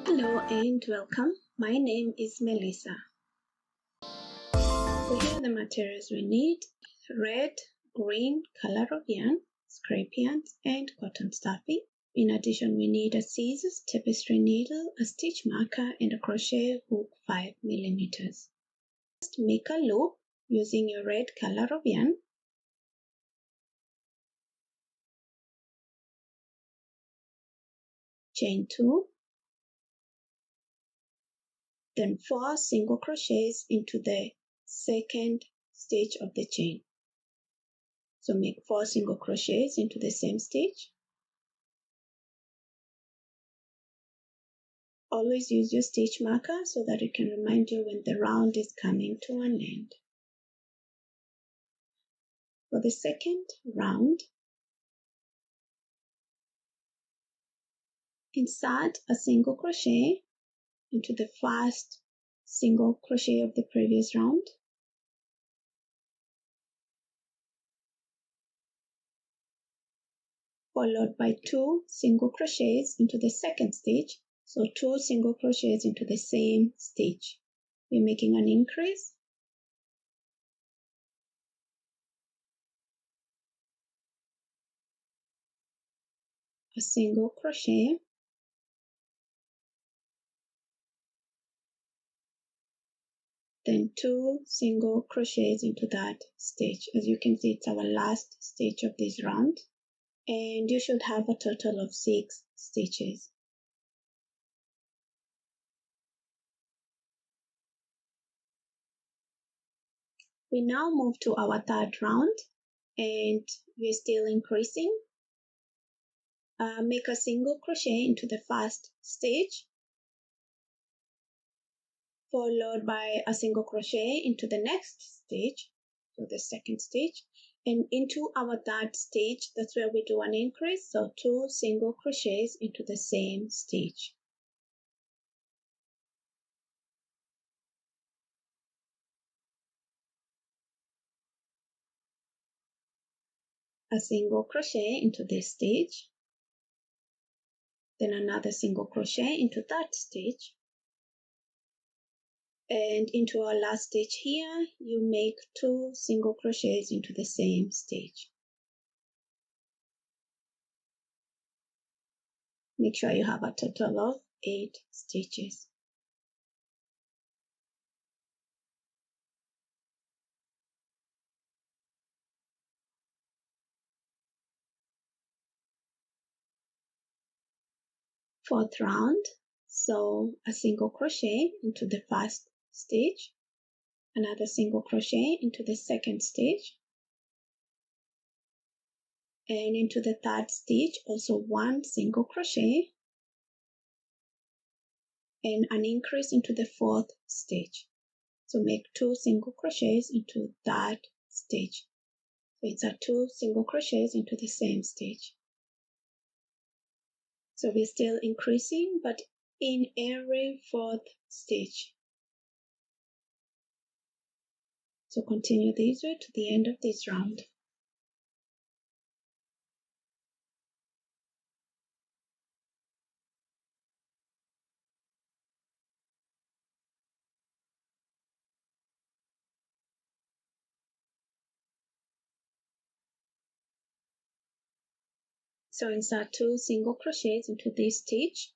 Hello and welcome. My name is Melissa. So here are the materials we need: red, green color of yarn, scrap yarns, and cotton stuffing. In addition, we need a scissors, tapestry needle, a stitch marker, and a crochet hook 5 millimeters. First, make a loop using your red color of yarn. Chain 2, then 4 single crochets into the second stitch of the chain. So make 4 single crochets into the same stitch. Always use your stitch marker so that it can remind you when the round is coming to an end. For the second round, insert a single crochet into the first single crochet of the previous round. Followed by 2 single crochets into the second stitch. So 2 single crochets into the same stitch. We're making an increase. A single crochet. Then 2 single crochets into that stitch. As you can see, it's our last stitch of this round. And you should have a total of 6 stitches. We now move to our third round and we're still increasing. Make a single crochet into the first stitch, followed by a single crochet into the next stitch, so the second stitch, and into our third stitch. That's where we do an increase, so 2 single crochets into the same stitch. A single crochet into this stitch, then another single crochet into that stitch, and into our last stitch here you make 2 single crochets into the same stitch. Make sure you have a total of 8 stitches. Fourth round, so a single crochet into the first stitch, another single crochet into the second stitch, and into the third stitch also 1 single crochet, and an increase into the fourth stitch. So make 2 single crochets into that stitch. So it's 2 single crochets into the same stitch. So we're still increasing, but in every fourth stitch. So continue this way to the end of this round. So insert 2 single crochets into this stitch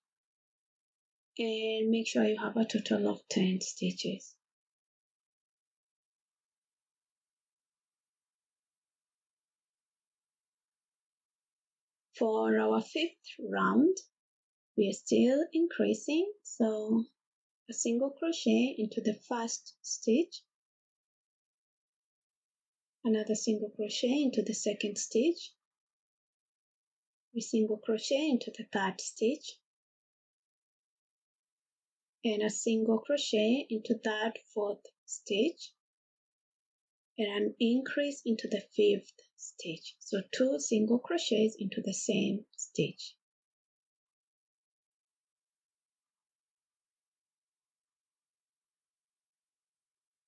and make sure you have a total of 10 stitches. For our fifth round, we are still increasing, so a single crochet into the first stitch, another single crochet into the second stitch, a single crochet into the third stitch, and a single crochet into that fourth stitch, and an increase into the fifth stitch. So 2 single crochets into the same stitch.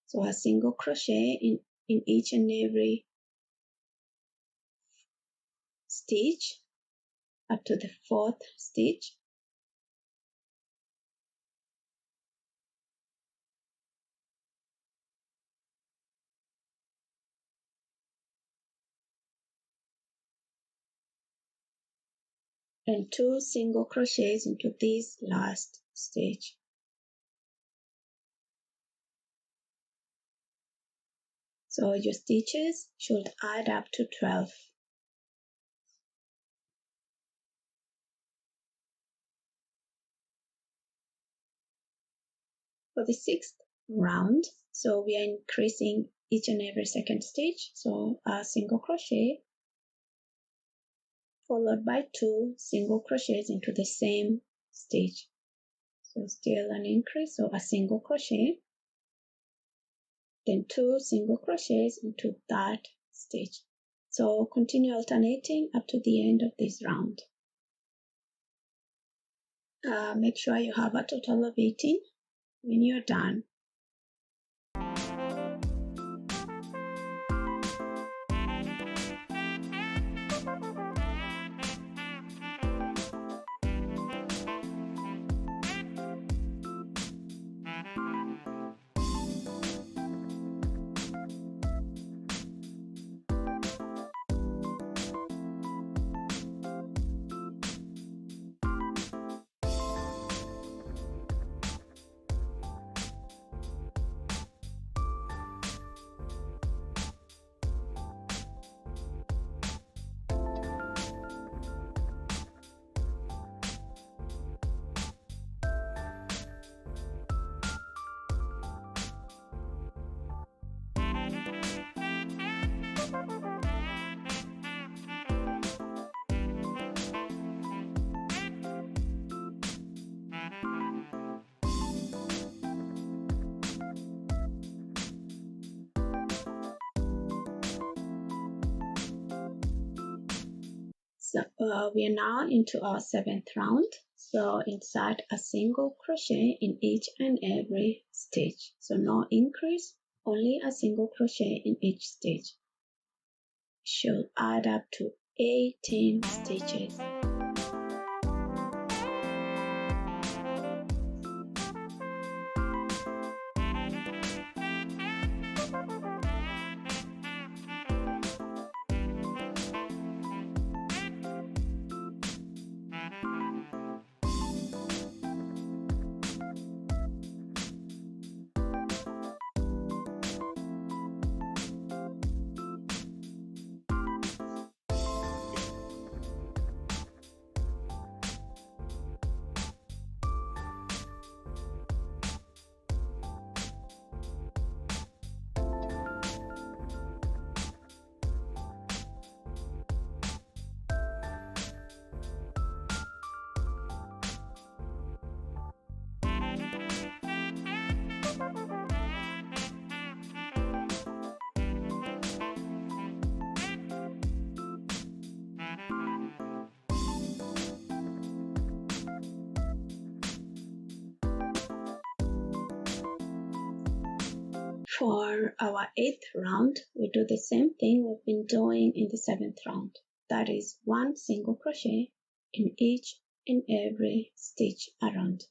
So a single crochet in each and every stitch up to the fourth stitch, and 2 single crochets into this last stitch. So your stitches should add up to 12. For the 6th round, so we are increasing each and every second stitch, so a single crochet followed by 2 single crochets into the same stitch. So still an increase, so a single crochet, then 2 single crochets into that stitch. So continue alternating up to the end of this round. Make sure you have a total of 18 when you're done. So we are now into our 7th round. So insert a single crochet in each and every stitch. So no increase, only a single crochet in each stitch. Should add up to 18 stitches. For our 8th round, we do the same thing we've been doing in the 7th round. That is 1 single crochet in each and every stitch around,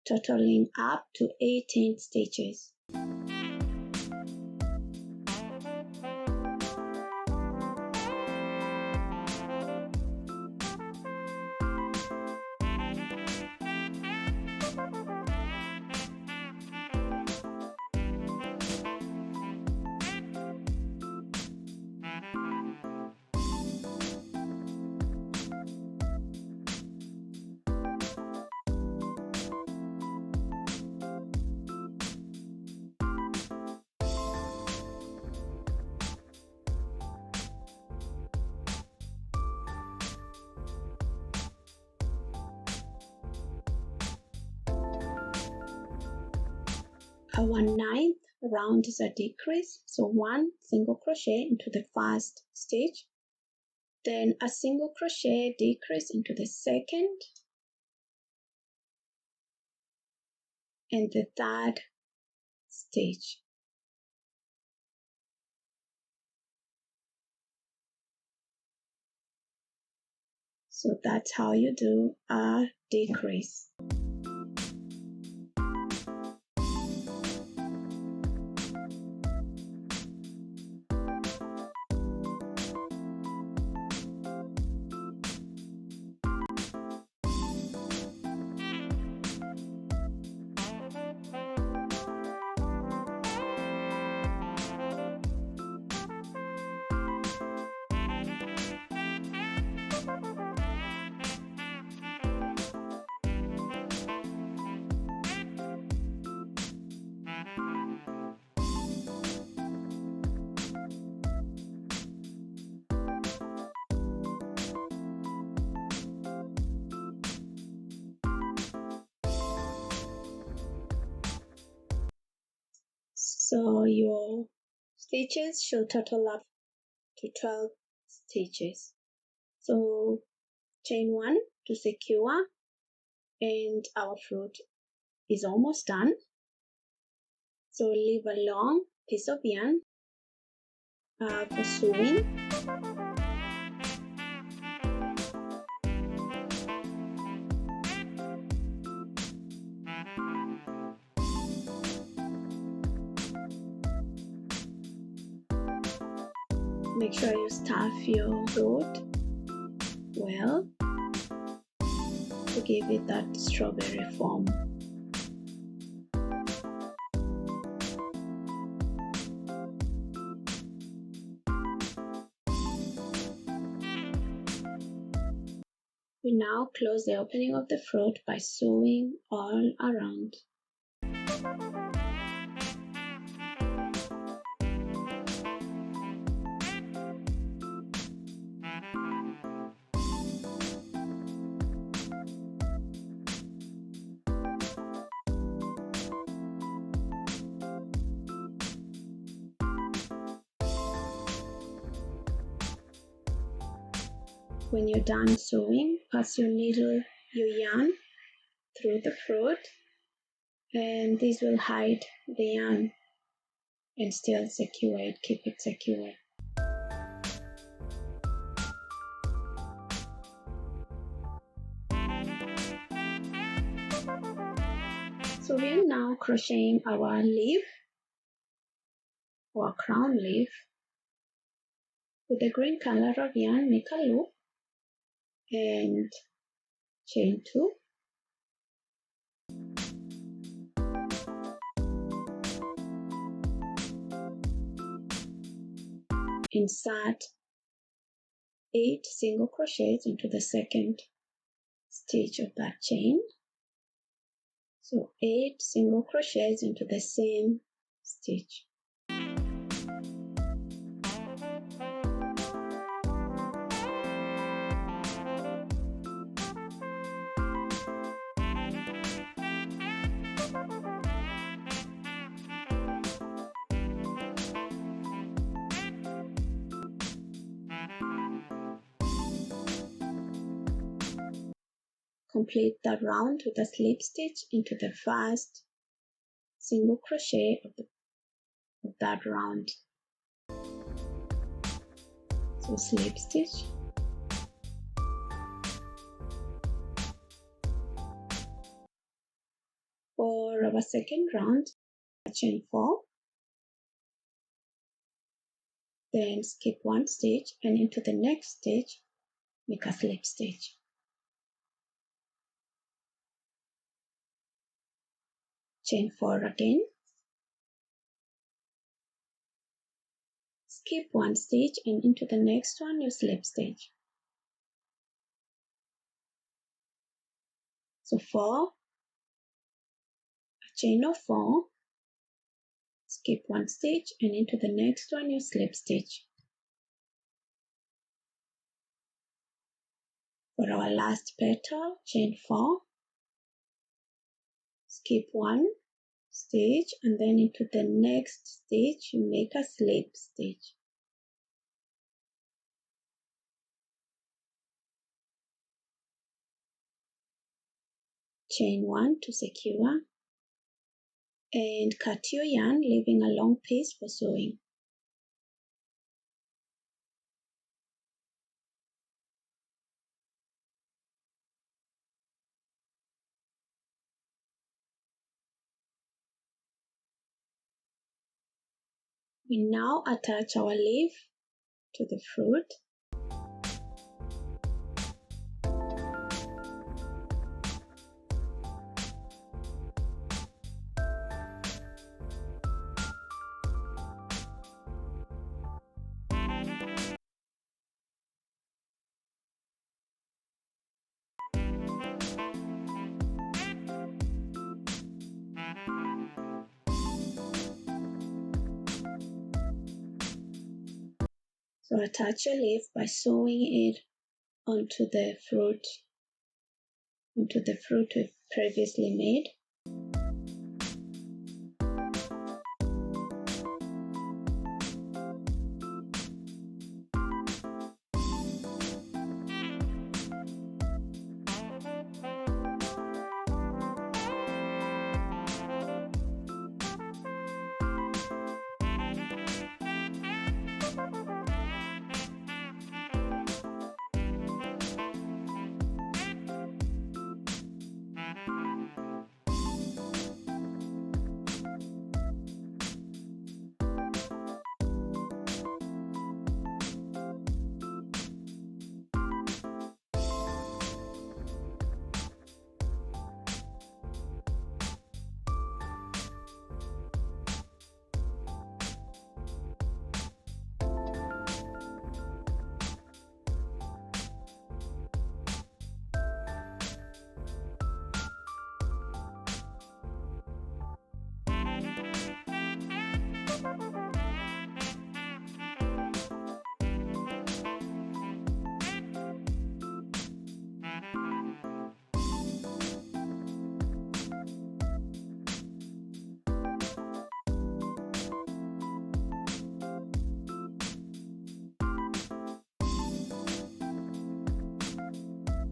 totaling up to 18 stitches. Our 9th round is a decrease, so 1 single crochet into the first stitch, then a single crochet decrease into the second and the third stitch. So that's how you do a decrease. So your stitches should total up to 12 stitches. So chain 1 to secure, and our fruit is almost done. So leave a long piece of yarn for sewing. Make sure you stuff your fruit well to give it that strawberry form. We now close the opening of the fruit by sewing all around. When you're done sewing, pass your yarn through the fruit, and this will hide the yarn and still secure it, keep it secure. So we are now crocheting our leaf, or crown leaf. With the green color of yarn, make a loop and chain 2. Insert 8 single crochets into the second stitch of that chain. So 8 single crochets into the same stitch. Complete the round with a slip stitch into the first single crochet of that round. So slip stitch, for our second round, chain 4, then skip 1 stitch and into the next stitch make a slip stitch. Chain 4 again, skip 1 stitch and into the next one you slip stitch. So 4, a chain of 4, skip 1 stitch and into the next one you slip stitch. For our last petal, chain 4, skip 1 stitch and then into the next stitch you make a slip stitch. Chain 1 to secure and cut your yarn, leaving a long piece for sewing. We now attach our leaf to the fruit. So attach your leaf by sewing it onto the fruit we've previously made.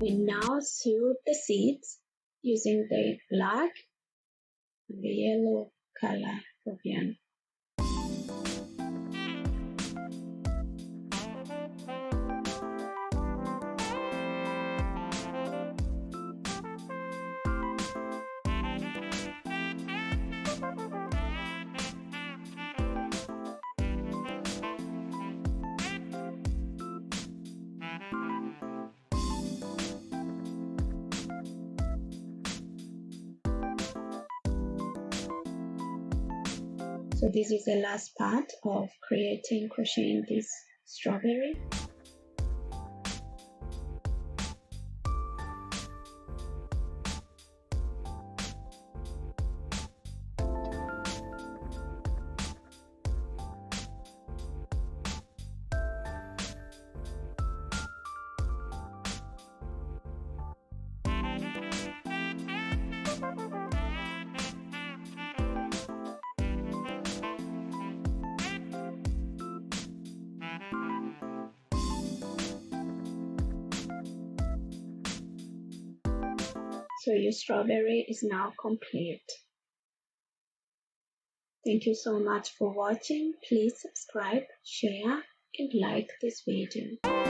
We now sew the seeds using the black and the yellow color of yarn. So this is the last part of crocheting this strawberry. So your strawberry is now complete. Thank you so much for watching. Please subscribe, share and like this video.